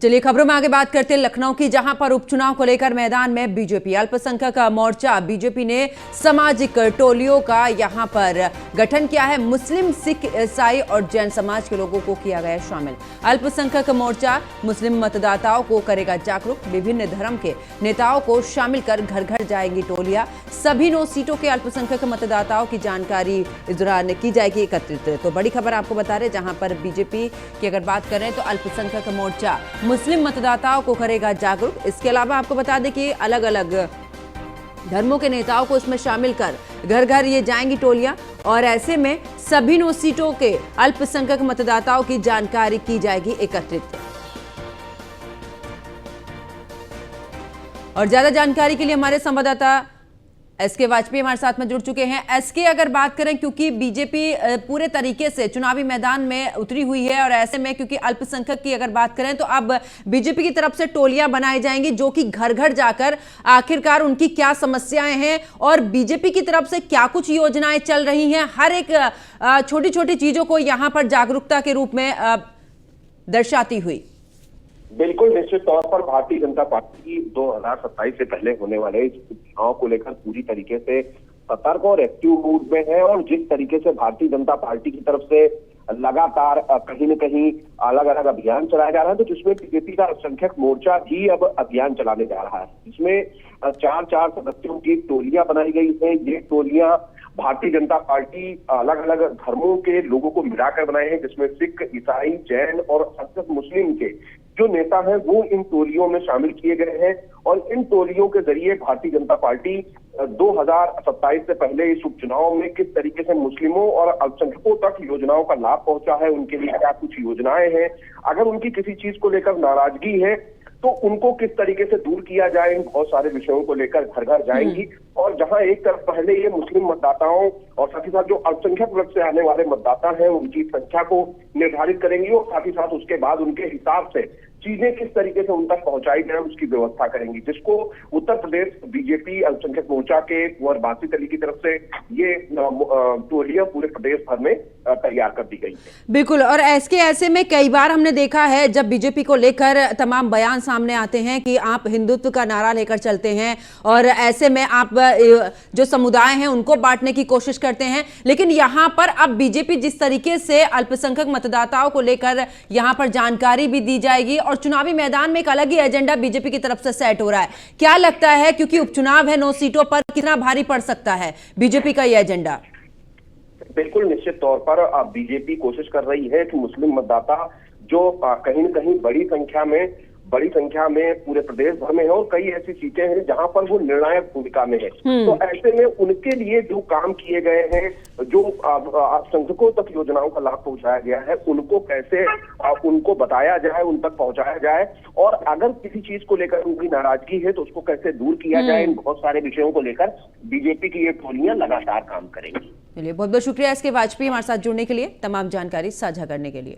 चलिए खबरों में आगे बात करते हैं लखनऊ की, जहां पर उपचुनाव को लेकर मैदान में बीजेपी अल्पसंख्यक मोर्चा बीजेपी ने सामाजिक टोलियों का यहां पर गठन किया है। मुस्लिम, सिख, ईसाई और जैन समाज के लोगों को किया गया शामिल। अल्पसंख्यक मोर्चा मुस्लिम मतदाताओं को करेगा जागरूक। विभिन्न धर्म के नेताओं को शामिल कर घर घर जाएंगी टोलियां। सभी 9 सीटों के अल्पसंख्यक मतदाताओं की जानकारी इस दौरान की जाएगी एकत्रित। तो बड़ी खबर आपको बता रहे, जहां पर बीजेपी की अगर बात करें तो अल्पसंख्यक मोर्चा मुस्लिम मतदाताओं को करेगा जागरूक। इसके अलावा आपको बता दें कि अलग अलग धर्मों के नेताओं को इसमें शामिल कर घर घर ये जाएंगी टोलियां, और ऐसे में सभी 9 सीटों के अल्पसंख्यक मतदाताओं की जानकारी की जाएगी एकत्रित। और ज्यादा जानकारी के लिए हमारे संवाददाता एसके वाजपेयी हमारे साथ में जुड़ चुके हैं। एसके, अगर बात करें, क्योंकि बीजेपी पूरे तरीके से चुनावी मैदान में उतरी हुई है, और ऐसे में क्योंकि अल्पसंख्यक की अगर बात करें तो अब बीजेपी की तरफ से टोलियां बनाई जाएंगी जो कि घर घर जाकर आखिरकार उनकी क्या समस्याएं हैं और बीजेपी की तरफ से क्या कुछ योजनाएं चल रही हैं, हर एक छोटी छोटी चीजों को यहां पर जागरूकता के रूप में दर्शाती हुई। बिल्कुल, निश्चित तौर पर भारतीय जनता पार्टी 2027 से पहले होने वाले इस चुनाव को लेकर पूरी तरीके से सतर्क और एक्टिव मूड में है। और जिस तरीके से भारतीय जनता पार्टी की तरफ से लगातार कहीं न कहीं अलग अलग अभियान चलाया जा रहा है, तो जिसमें बीजेपी का अल्पसंख्यक मोर्चा भी अब अभियान चलाने जा रहा है। इसमें 4 सदस्यों की टोलियां बनाई गई है। ये टोलियां भारतीय जनता पार्टी अलग अलग धर्मों के लोगों को मिलाकर बनाए हैं, जिसमें सिख, ईसाई, जैन और मुस्लिम के जो नेता हैं वो इन टोलियों में शामिल किए गए हैं। और इन टोलियों के जरिए भारतीय जनता पार्टी 2027 से पहले इस उपचुनाव में किस तरीके से मुस्लिमों और अल्पसंख्यकों तक योजनाओं का लाभ पहुंचा है, उनके लिए क्या कुछ योजनाएं हैं, अगर उनकी किसी चीज को लेकर नाराजगी है तो उनको किस तरीके से दूर किया जाए, इन बहुत सारे विषयों को लेकर घर घर जाएंगी। और जहां एक तरफ पहले ये मुस्लिम मतदाताओं और साथ ही साथ जो अल्पसंख्यक वर्ग से आने वाले मतदाता हैं उनकी संख्या को निर्धारित करेंगी, और साथ ही साथ उसके बाद उनके हिसाब से चीजें किस तरीके से उन तक पहुंचाई जाए उसकी व्यवस्था करेंगी, जिसको उत्तर प्रदेश बीजेपी अल्पसंख्यक मोर्चा के कुंवर बासित अली की तरफ से ये टोलियां पूरे प्रदेश भर में तैयार कर दी गई है। बिल्कुल, और ऐसे में कई बार हमने देखा है जब बीजेपी को लेकर तमाम बयान सामने आते हैं कि आप हिंदुत्व का नारा लेकर चलते हैं, और ऐसे में आप जो समुदाय हैं उनको बांटने की कोशिश करते हैं। लेकिन यहां पर अब बीजेपी जिस तरीके से अल्पसंख्यक मतदाताओं को लेकर यहां पर जानकारी भी दी जाएगी, और चुनावी मैदान में एक अलग ही एजेंडा बीजेपी की तरफ से सेट हो रहा है, क्या लगता है, क्योंकि उपचुनाव है 9 सीटों पर, कितना भारी पड़ सकता है बीजेपी का यह एजेंडा? बिल्कुल, निश्चित तौर पर बीजेपी कोशिश कर रही है कि मुस्लिम मतदाता जो कहीं न कहीं बड़ी संख्या में पूरे प्रदेश भर में है, और कई ऐसी सीटें हैं जहां पर वो निर्णायक भूमिका में है, तो ऐसे में उनके लिए जो काम किए गए हैं, जो अल्पसंख्यकों तक योजनाओं का लाभ पहुंचाया गया है, उनको कैसे उनको बताया जाए, उन तक पहुंचाया जाए, और अगर किसी चीज को लेकर उनकी नाराजगी है तो उसको कैसे दूर किया जाए, इन बहुत सारे विषयों को लेकर बीजेपी की ये टोलियां लगातार काम करेंगी। चलिए, बहुत बहुत शुक्रिया एसके वाजपेयी हमारे साथ जुड़ने के लिए, तमाम जानकारी साझा करने के लिए।